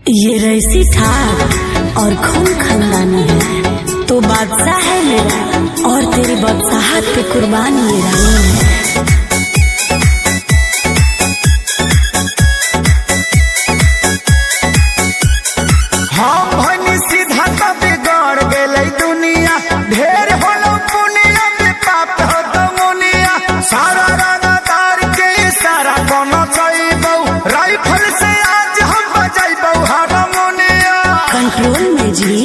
ये रईसी ठाक और खून खानदानी है तो बादशाह है मेरा, और तेरी बादशाहत पे कुर्बान ये रानी है। कंट्रोल में जी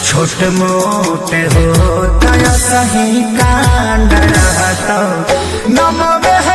छोट मोट होता सही कांड रहता नमवे है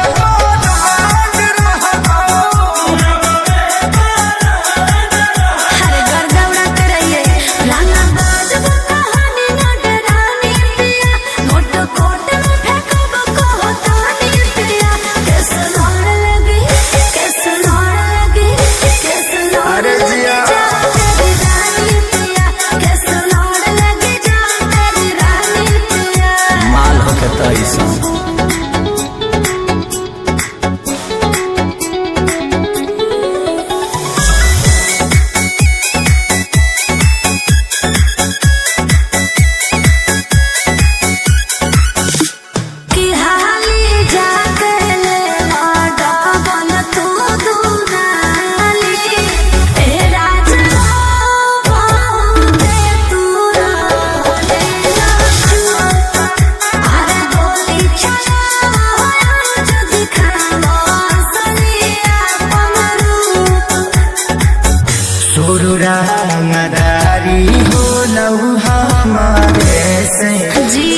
रंगदारी हो लहू हमारे से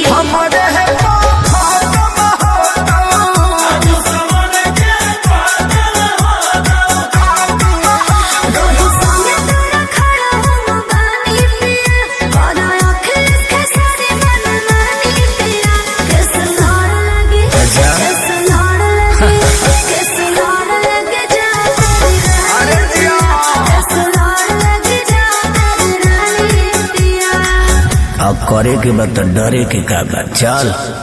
हमारे है अब करे के बाद डरे के का बात चल।